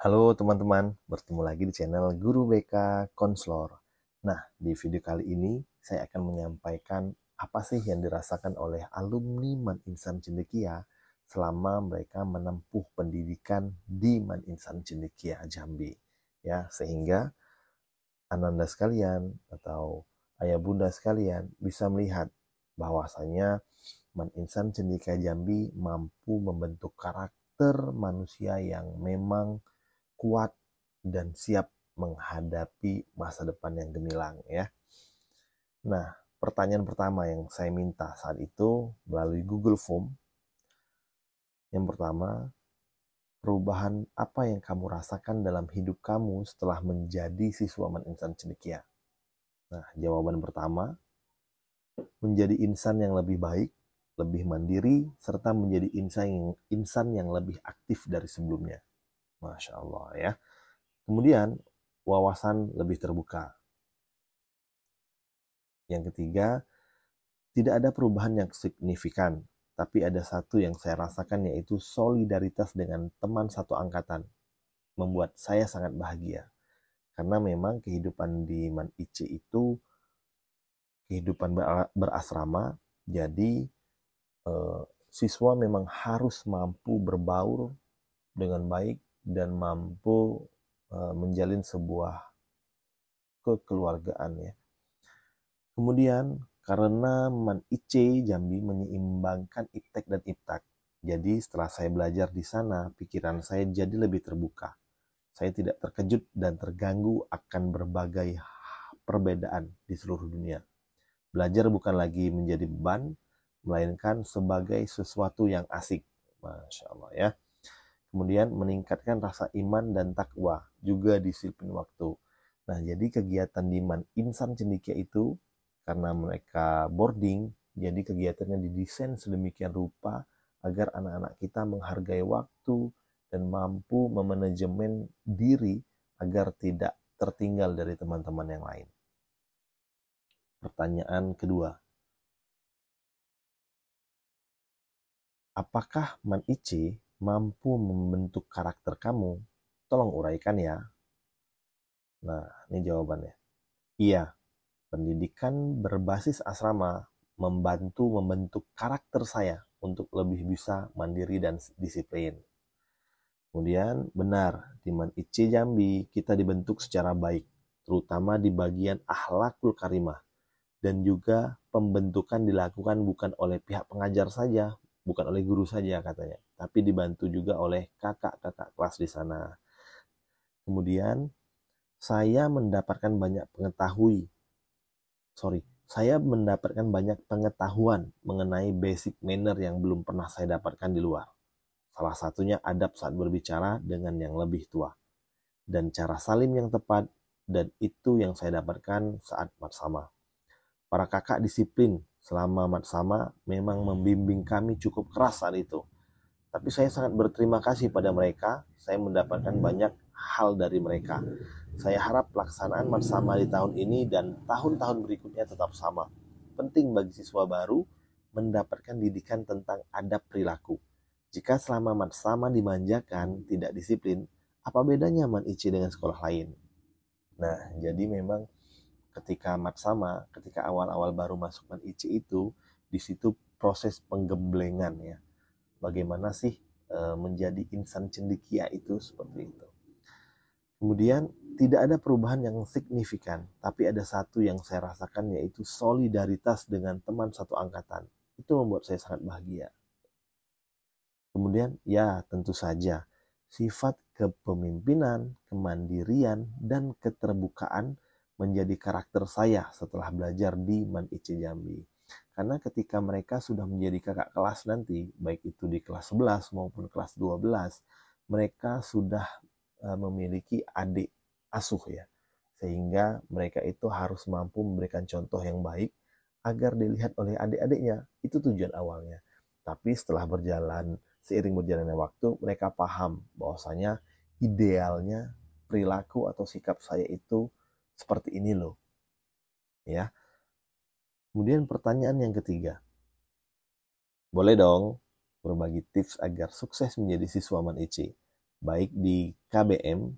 Halo teman-teman, bertemu lagi di channel Guru BK Konslor. Nah, di video kali ini saya akan menyampaikan apa sih yang dirasakan oleh alumni Man Insan Cendekia selama mereka menempuh pendidikan di Man Insan Cendekia Jambi. Ya, sehingga Ananda sekalian atau ayah bunda sekalian bisa melihat bahwasanya Man Insan Cendekia Jambi mampu membentuk karakter manusia yang memang kuat dan siap menghadapi masa depan yang gemilang ya. Nah, pertanyaan pertama yang saya minta saat itu melalui Google Form, yang pertama, perubahan apa yang kamu rasakan dalam hidup kamu setelah menjadi siswa Man Insan Cendekia? Nah, jawaban pertama, menjadi insan yang lebih baik, lebih mandiri, serta menjadi insan yang lebih aktif dari sebelumnya. Masya Allah ya. Kemudian, wawasan lebih terbuka. Yang ketiga, tidak ada perubahan yang signifikan, tapi ada satu yang saya rasakan, yaitu solidaritas dengan teman satu angkatan. Membuat saya sangat bahagia. Karena memang kehidupan di Man Ice itu kehidupan berasrama, jadi siswa memang harus mampu berbaur dengan baik dan mampu menjalin sebuah kekeluargaan ya. Kemudian karena Man Ice Jambi menyeimbangkan iptek dan iptak. Jadi setelah saya belajar di sana, pikiran saya jadi lebih terbuka. Saya tidak terkejut dan terganggu akan berbagai perbedaan di seluruh dunia. Belajar bukan lagi menjadi beban, melainkan sebagai sesuatu yang asik. Masya Allah ya. Kemudian meningkatkan rasa iman dan takwa, juga disiplin waktu. Nah, jadi kegiatan di Man Insan Cendekia itu, karena mereka boarding, jadi kegiatannya didesain sedemikian rupa agar anak-anak kita menghargai waktu dan mampu memanajemen diri agar tidak tertinggal dari teman-teman yang lain. Pertanyaan kedua, apakah Man Ice mampu membentuk karakter kamu? Tolong uraikan ya. Nah, ini jawabannya. Iya, pendidikan berbasis asrama membantu membentuk karakter saya untuk lebih bisa mandiri dan disiplin. Kemudian, benar, di Man Ice Jambi kita dibentuk secara baik, terutama di bagian akhlakul karimah. Dan juga pembentukan dilakukan bukan oleh pihak pengajar saja, bukan oleh guru saja katanya, tapi dibantu juga oleh kakak-kakak kelas di sana. Kemudian, saya mendapatkan banyak pengetahuan mengenai basic manner yang belum pernah saya dapatkan di luar. Salah satunya adab saat berbicara dengan yang lebih tua, dan cara salim yang tepat, dan itu yang saya dapatkan saat matsama. Para kakak disiplin selama matsama memang membimbing kami cukup keras saat itu. Tapi saya sangat berterima kasih pada mereka, saya mendapatkan banyak hal dari mereka. Saya harap pelaksanaan matsama di tahun ini dan tahun-tahun berikutnya tetap sama. Penting bagi siswa baru mendapatkan didikan tentang adab perilaku. Jika selama matsama dimanjakan, tidak disiplin, apa bedanya Man Ice dengan sekolah lain? Nah, jadi memang ketika awal-awal baru masuk Man Ice itu, di situ proses penggemblengan ya. Bagaimana sih menjadi insan cendekia itu seperti itu. Kemudian tidak ada perubahan yang signifikan, tapi ada satu yang saya rasakan, yaitu solidaritas dengan teman satu angkatan. Itu membuat saya sangat bahagia. Kemudian ya tentu saja sifat kepemimpinan, kemandirian, dan keterbukaan menjadi karakter saya setelah belajar di Man Ice Jambi. Karena ketika mereka sudah menjadi kakak kelas nanti, baik itu di kelas 11 maupun kelas 12, mereka sudah memiliki adik asuh ya. Sehingga mereka itu harus mampu memberikan contoh yang baik agar dilihat oleh adik-adiknya. Itu tujuan awalnya. Tapi setelah seiring berjalannya waktu, mereka paham bahwasanya idealnya perilaku atau sikap saya itu seperti ini loh. Ya. Kemudian pertanyaan yang ketiga. Boleh dong berbagi tips agar sukses menjadi siswa Man Ice. baik di KBM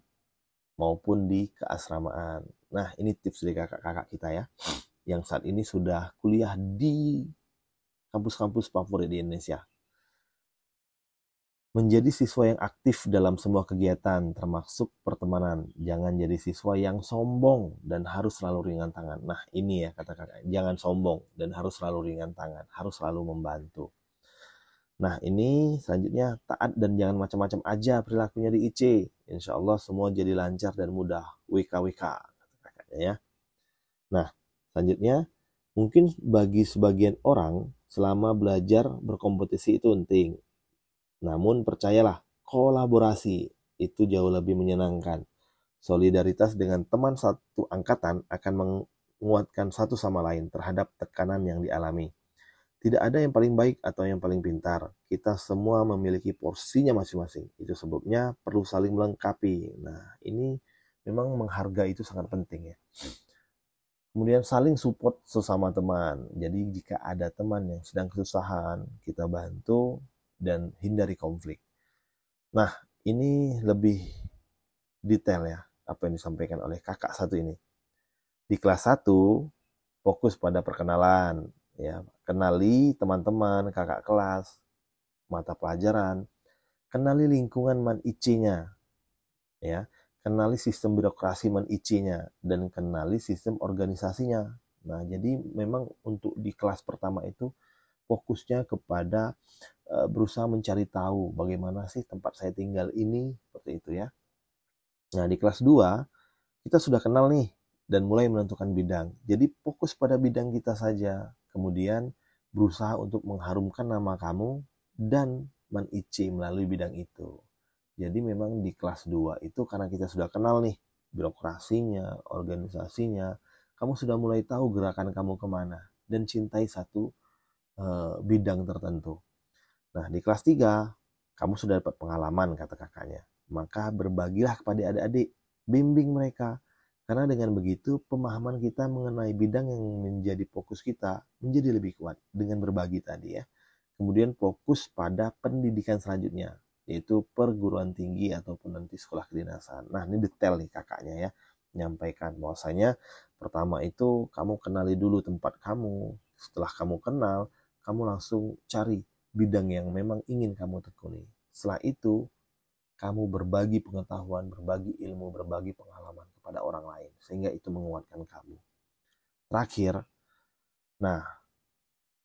maupun di keasramaan. Nah, ini tips dari kakak-kakak kita ya, yang saat ini sudah kuliah di kampus-kampus favorit di Indonesia. Menjadi siswa yang aktif dalam semua kegiatan, termasuk pertemanan. Jangan jadi siswa yang sombong dan harus selalu ringan tangan. Nah, ini ya kata kakak, jangan sombong dan harus selalu ringan tangan, harus selalu membantu. Nah, ini selanjutnya taat dan jangan macam-macam aja perilakunya di IC. Insya Allah semua jadi lancar dan mudah. WKWK, kata kakaknya ya. Nah, selanjutnya, mungkin bagi sebagian orang, selama belajar berkompetisi itu penting. Namun percayalah, kolaborasi itu jauh lebih menyenangkan. Solidaritas dengan teman satu angkatan akan menguatkan satu sama lain terhadap tekanan yang dialami. Tidak ada yang paling baik atau yang paling pintar. Kita semua memiliki porsinya masing-masing. Itu sebabnya perlu saling melengkapi. Nah, ini memang menghargai itu sangat penting ya. Kemudian saling support sesama teman. Jadi jika ada teman yang sedang kesusahan, kita bantu dan hindari konflik. Nah, ini lebih detail ya apa yang disampaikan oleh kakak satu ini. Di kelas 1 fokus pada perkenalan, ya, kenali teman-teman, kakak kelas, mata pelajaran, kenali lingkungan man-IC-nya, ya, kenali sistem birokrasi man-IC-nya, dan kenali sistem organisasinya. Nah, jadi memang untuk di kelas pertama itu fokusnya kepada berusaha mencari tahu bagaimana sih tempat saya tinggal ini, seperti itu ya. Nah, di kelas 2 kita sudah kenal nih dan mulai menentukan bidang. Jadi fokus pada bidang kita saja. Kemudian berusaha untuk mengharumkan nama kamu dan man-IC melalui bidang itu. Jadi memang di kelas 2 itu karena kita sudah kenal nih birokrasinya, organisasinya, kamu sudah mulai tahu gerakan kamu kemana dan cintai satu bidang tertentu. Nah, di kelas 3 kamu sudah dapat pengalaman, kata kakaknya. Maka berbagilah kepada adik-adik, bimbing mereka. Karena dengan begitu pemahaman kita mengenai bidang yang menjadi fokus kita menjadi lebih kuat dengan berbagi tadi ya. Kemudian fokus pada pendidikan selanjutnya, yaitu perguruan tinggi ataupun nanti sekolah kedinasan. Nah, ini detail nih kakaknya ya, menyampaikan bahwasanya pertama itu kamu kenali dulu tempat kamu. Setelah kamu kenal, kamu langsung cari bidang yang memang ingin kamu tekuni. Setelah itu, kamu berbagi pengetahuan, berbagi ilmu, berbagi pengalaman kepada orang lain. Sehingga itu menguatkan kamu. Terakhir, nah,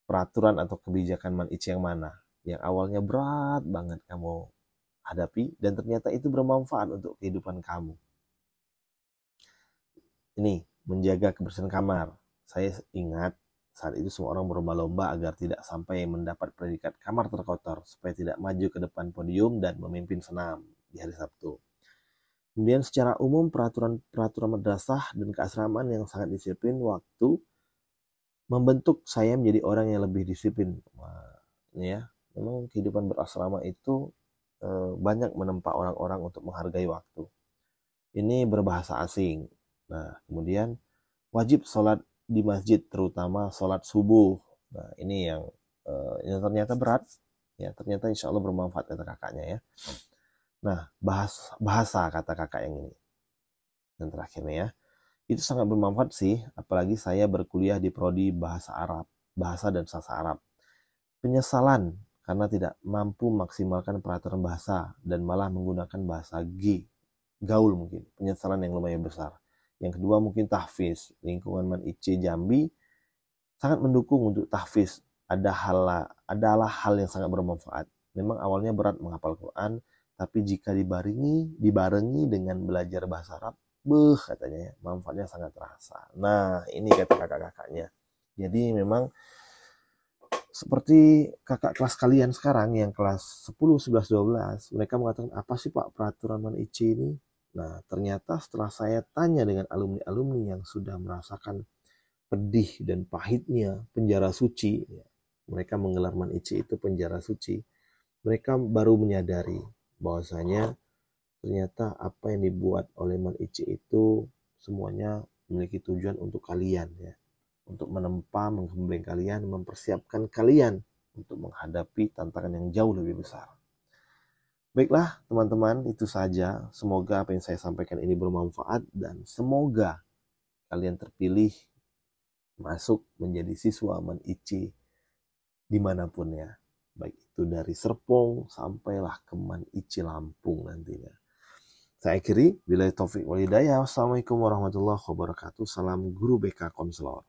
peraturan atau kebijakan man-IC yang mana? Yang awalnya berat banget kamu hadapi, dan ternyata itu bermanfaat untuk kehidupan kamu. Ini, menjaga kebersihan kamar. Saya ingat saat itu semua orang berlomba-lomba agar tidak sampai mendapat predikat kamar terkotor, supaya tidak maju ke depan podium dan memimpin senam di hari Sabtu. Kemudian secara umum peraturan madrasah dan keasramaan yang sangat disiplin waktu membentuk saya menjadi orang yang lebih disiplin. Wah, ini ya, memang kehidupan berasrama itu banyak menempa orang-orang untuk menghargai waktu. Ini berbahasa asing. Nah, kemudian wajib sholat di masjid, terutama sholat subuh. Nah, ini yang ternyata berat, ya ternyata insya Allah bermanfaat, kata kakaknya ya. Nah, bahasa kata kakak yang ini. Dan terakhirnya ya, itu sangat bermanfaat sih, apalagi saya berkuliah di prodi bahasa Arab, bahasa dan sastra Arab. Penyesalan karena tidak mampu maksimalkan peraturan bahasa dan malah menggunakan bahasa gaul mungkin. Penyesalan yang lumayan besar. Yang kedua mungkin tahfiz. Lingkungan man-IC Jambi sangat mendukung untuk tahfiz. Adalah hal yang sangat bermanfaat. Memang awalnya berat menghafal Quran, tapi jika dibarengi dengan belajar bahasa Arab, katanya ya, manfaatnya sangat terasa. Nah, ini kata kakak-kakaknya. Jadi memang seperti kakak kelas kalian sekarang yang kelas 10, 11, 12, mereka mengatakan, apa sih Pak peraturan man-IC ini? Nah, ternyata setelah saya tanya dengan alumni-alumni yang sudah merasakan pedih dan pahitnya penjara suci, mereka menggelar man-IC itu penjara suci, mereka baru menyadari bahwasanya ternyata apa yang dibuat oleh man-IC itu semuanya memiliki tujuan untuk kalian ya. Untuk menempa, menggembleng kalian, mempersiapkan kalian untuk menghadapi tantangan yang jauh lebih besar. Baiklah teman-teman, itu saja. Semoga apa yang saya sampaikan ini bermanfaat dan semoga kalian terpilih masuk menjadi siswa Man IC dimanapun ya. Baik itu dari Serpong sampailah ke Man IC Lampung nantinya. Saya akhiri, billahi taufik wal hidayah. Wassalamualaikum warahmatullahi wabarakatuh. Salam Guru BK Konselor.